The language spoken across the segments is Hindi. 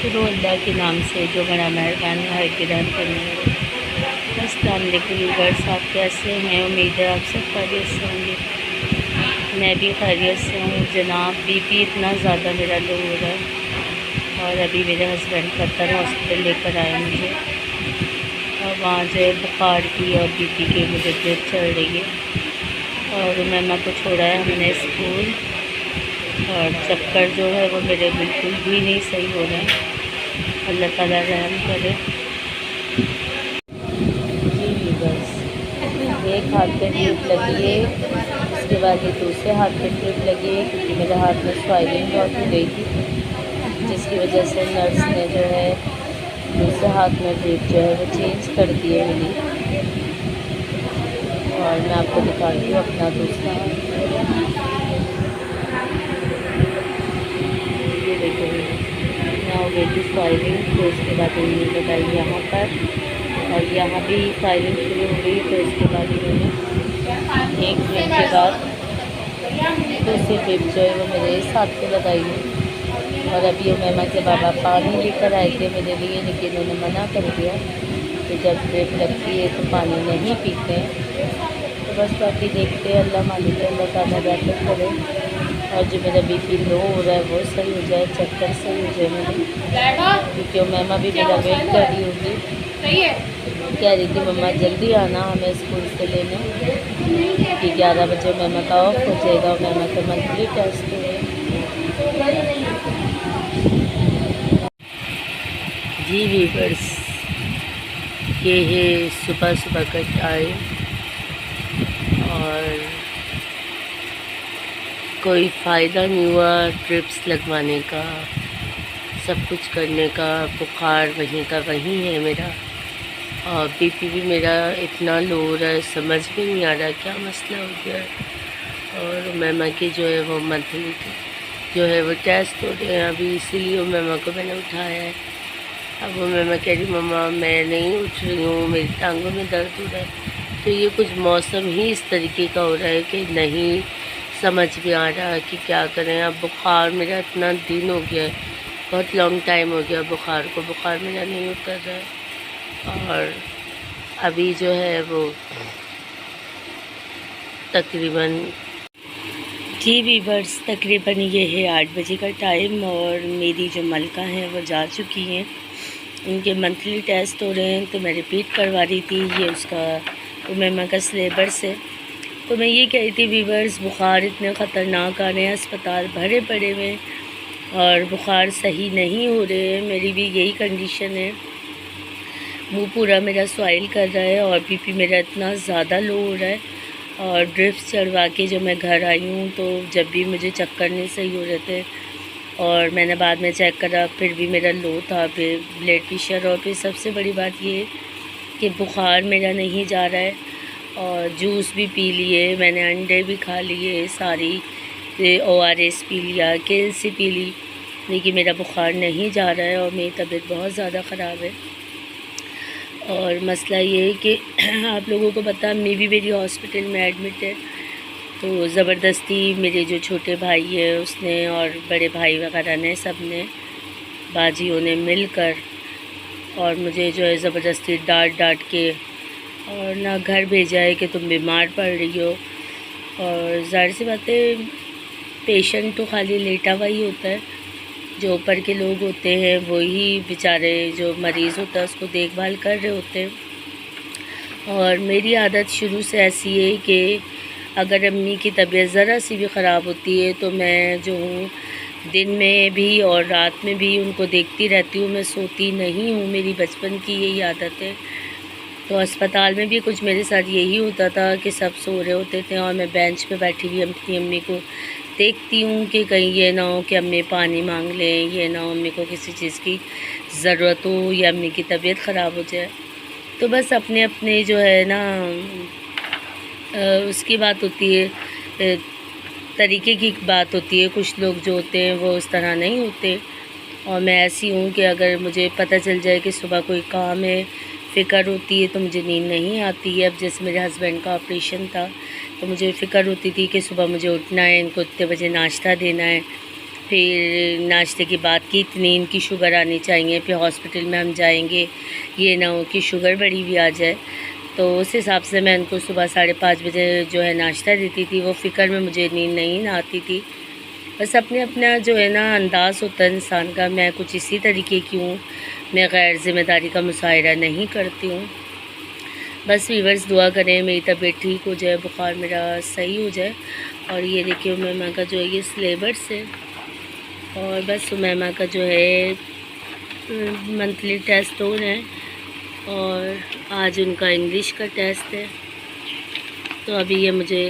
शुरू अल्लाह के नाम से जो बड़ा मेहरबान है कि रहम करने वाला। अस्सलाम वालेकुम व्यूअर्स, आप कैसे हैं? उम्मीद है आप सब खैरियत से होंगे। मैं भी खैरियत से हूँ जनाब। बीपी इतना ज़्यादा मेरा लो हो रहा है और अभी मेरे हस्बैंड कतर हॉस्पिटल लेकर आए मुझे, और वहाँ जो है बुखार की और बीपी की मुझे ड्रिप चल रही है। और उमैमा को छोड़ा है हमने स्कूल, और चक्कर जो है वो मेरे बिल्कुल भी नहीं सही हो रहे हैं। अल्लाह ताला रहम करे। जी बस एक हाथ पे ड्रिप लगी है, उसके बाद ये दूसरे हाथ पे ड्रिप लगी है, क्योंकि मेरे हाथ में स्वाइलिंग बहुत हो गई थी, जिसकी वजह से नर्स ने जो है दूसरे हाथ में ड्रिप जो है वो चेंज कर दी है मेरी। और मैं आपको दिखाती हूँ अपना दूसरा हाथ। हो गई थी फाइलिंग, तो उसके बाद उन्होंने लगाई यहाँ पर, और यहाँ भी फाइलिंग शुरू हो गई। तो उसके बाद उन्होंने एक ड्रिप के बाद दूसरी ड्रिप जो है वो मेरे इस हाथ पे लगाई है। और अभी उमैमा के बाबा पानी लेकर आए थे मेरे लिए, लेकिन उन्होंने मना कर दिया कि जब ड्रिप लगती है तो पानी नहीं पीते हैं। तो बस बाकी देखते हैं, अल्लाह मालिक अल्लाह ताला बेहतर करे, और जो मेरा बीपी लो हो रहा है वो सही हो जाए, चक्कर सही हो जाए मेरे। क्योंकि उमैमा भी मेरा वेट कर रही होगी, कह रही थी मम्मा जल्दी आना हमें स्कूल से लेने, कि 11 बजे उमैमा का ऑफ हो जाएगा। उमैमा का मंथली टेस्ट है। जी वीवर्स, ये है सुबह सुबह का टाइम, और कोई फ़ायदा नहीं हुआ ट्रिप्स लगवाने का, सब कुछ करने का। बुखार वहीं का वहीं है मेरा, और बीपी भी मेरा इतना लो हो रहा है, समझ में नहीं आ रहा क्या मसला हो गया। और उमैमा की जो है वो मंथली जो है वो टेस्ट हो रहे हैं अभी, इसीलिए उमैमा को मैंने उठाया है। अब उमैमा कह रही मम्मा मैं नहीं उठ रही हूँ, मेरी टांगों में दर्द हो रहा है। तो ये कुछ मौसम ही इस तरीके का हो रहा है कि नहीं समझ में आ रहा कि क्या करें। अब बुखार मेरा इतना दिन हो गया है, बहुत लॉन्ग टाइम हो गया बुखार को, बुखार मेरा नहीं उतर रहा है। और अभी जो है वो तकरीबन जी वीवर्स, तकरीबन ये है 8 बजे का टाइम, और मेरी जो मलका हैं वो जा चुकी हैं, उनके मंथली टेस्ट हो रहे हैं। तो मैं रिपीट करवा रही थी, ये उसका उमैमा का सिलेबस है। तो मैं ये कह रही थी वीवर्स, बुखार इतने ख़तरनाक आ रहे हैं, अस्पताल भरे पड़े हुए हैं और बुखार सही नहीं हो रहे हैं। मेरी भी यही कंडीशन है, मुंह पूरा मेरा स्वाइल कर रहा है, और बीपी मेरा इतना ज़्यादा लो हो रहा है। और ड्रिप्स चढ़वा के जो मैं घर आई हूँ, तो जब भी मुझे चक्कर नहीं सही हो रहे थे, और मैंने बाद में चेक करा फिर भी मेरा लो था, फिर ब्लड प्रेशर, और फिर सबसे बड़ी बात ये कि बुखार मेरा नहीं जा रहा है। और जूस भी पी लिए मैंने, अंडे भी खा लिए, सारी ORS पी लिया, कैल्सी पी ली, लेकिन मेरा बुखार नहीं जा रहा है, और मेरी तबीयत बहुत ज़्यादा ख़राब है। और मसला ये है कि आप लोगों को पता, मैं भी मेरी हॉस्पिटल में एडमिट है। तो ज़बरदस्ती मेरे जो छोटे भाई है उसने, और बड़े भाई वगैरह ने, सब ने, बाजियों ने मिलकर और मुझे जो है ज़बरदस्ती डांट के और ना घर भेजा है कि तुम बीमार पड़ रही हो। और ज़ाहिर सी बात है, पेशेंट तो खाली लेटा हुआ ही होता है, जो ऊपर के लोग होते हैं वही बेचारे जो मरीज़ होता है उसको देखभाल कर रहे होते हैं। और मेरी आदत शुरू से ऐसी है कि अगर अम्मी की तबीयत ज़रा सी भी ख़राब होती है तो मैं जो हूँ दिन में भी और रात में भी उनको देखती रहती हूँ, मैं सोती नहीं हूँ, मेरी बचपन की यही आदत है। तो अस्पताल में भी कुछ मेरे साथ यही होता था कि सब सो रहे होते थे और मैं बेंच पे बैठी हुई अपनी अम्मी को देखती हूँ कि कहीं ये ना हो कि अम्मी पानी मांग लें, ये ना हो अम्मी को किसी चीज़ की ज़रूरत हो या अम्मी की तबीयत ख़राब हो जाए। तो बस अपने अपने जो है ना उसकी बात होती है, तरीके की बात होती है। कुछ लोग जो होते हैं वो उस तरह नहीं होते, और मैं ऐसी हूँ कि अगर मुझे पता चल जाए कि सुबह कोई काम है, फ़िक्र होती है, तो मुझे नींद नहीं आती है। अब जैसे मेरे हस्बैंड का ऑपरेशन था तो मुझे फ़िक्र होती थी कि सुबह मुझे उठना है, इनको इतने बजे नाश्ता देना है, फिर नाश्ते के बाद की इतनी इनकी शुगर आनी चाहिए, फिर हॉस्पिटल में हम जाएंगे, ये ना हो कि शुगर बढ़ी भी आ जाए। तो उस हिसाब से मैं उनको सुबह 5:30 बजे जो है नाश्ता देती थी। वो फ़िक्र में मुझे नींद नहीं ना आती थी। बस अपने अपना जो है ना अंदाज़ होता है इंसान का। मैं कुछ इसी तरीके की हूँ, मैं गैर ज़िम्मेदारी का मुशाहिरा नहीं करती हूँ। बस व्यूअर्स दुआ करें मेरी तबीयत ठीक हो जाए, बुखार मेरा सही हो जाए। और ये देखिए उमैमा का जो है ये सिलेबस है, और बस उमैमा का जो है मंथली टेस्ट हो रहे हैं, और आज उनका इंग्लिश का टेस्ट है। तो अभी ये मुझे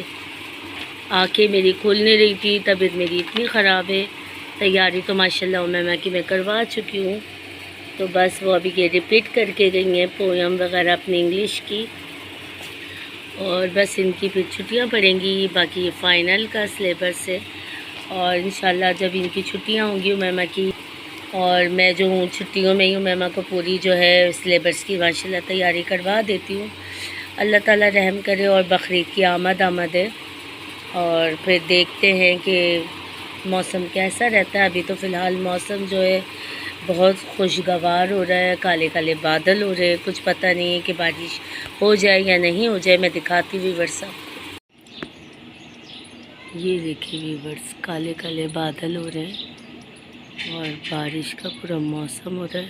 आंखें मेरी खुल नहीं रही थी, तबीयत मेरी इतनी ख़राब है। तैयारी तो माशाल्लाह उमैमा की मैं करवा चुकी हूँ। तो बस वो अभी ये रिपीट करके गई हैं पोयम वगैरह अपनी इंग्लिश की, और बस इनकी फिर छुट्टियाँ पड़ेंगी। बाकी ये फ़ाइनल का सिलेबस है, और इंशाल्लाह जब इनकी छुट्टियाँ होंगी उमैमा की, और मैं जो हूँ छुट्टियों में ही उमैमा को पूरी जो है सिलेबस की माशाल्लाह तैयारी करवा देती हूँ। अल्लाह ताला रहम करे और बकरीद की आमद है। और फिर देखते हैं कि मौसम कैसा रहता है। अभी तो फ़िलहाल मौसम जो है बहुत खुशगवार हो रहा है, काले काले बादल हो रहे हैं, कुछ पता नहीं है कि बारिश हो जाए या नहीं हो जाए। मैं दिखाती व्यूअर्स आपको, ये देखिए व्यूअर्स काले काले बादल हो रहे हैं और बारिश का पूरा मौसम हो रहा है,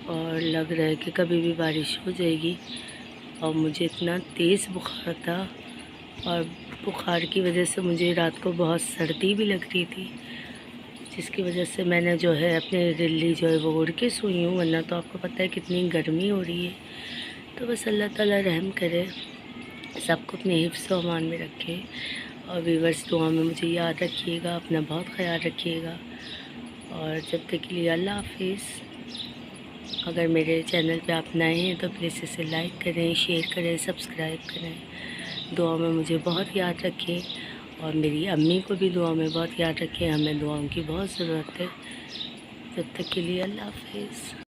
और लग रहा है कि कभी भी बारिश हो जाएगी। और मुझे इतना तेज़ बुखार था, और बुखार की वजह से मुझे रात को बहुत सर्दी भी लग रही थी, जिसकी वजह से मैंने जो है अपनी दिल्ली जो है वो ओढ़ के सोई हूँ, वरना तो आपको पता है कितनी गर्मी हो रही है। तो बस अल्लाह ताला रहम करे, सबको अपने हिफ्ज़ व अमान में रखे। और व्यूअर्स दुआ में मुझे याद रखिएगा, अपना बहुत ख्याल रखिएगा, और जब तक के लिए अल्लाह हाफिज़। अगर मेरे चैनल पे आप नए हैं तो प्लीज़ इसे लाइक करें, शेयर करें, सब्सक्राइब करें। दुआ में मुझे बहुत याद रखें, और मेरी अम्मी को भी दुआ में बहुत याद रखें। हमें दुआओं की बहुत ज़रूरत है। जब तक के लिए अल्लाह हाफिज़।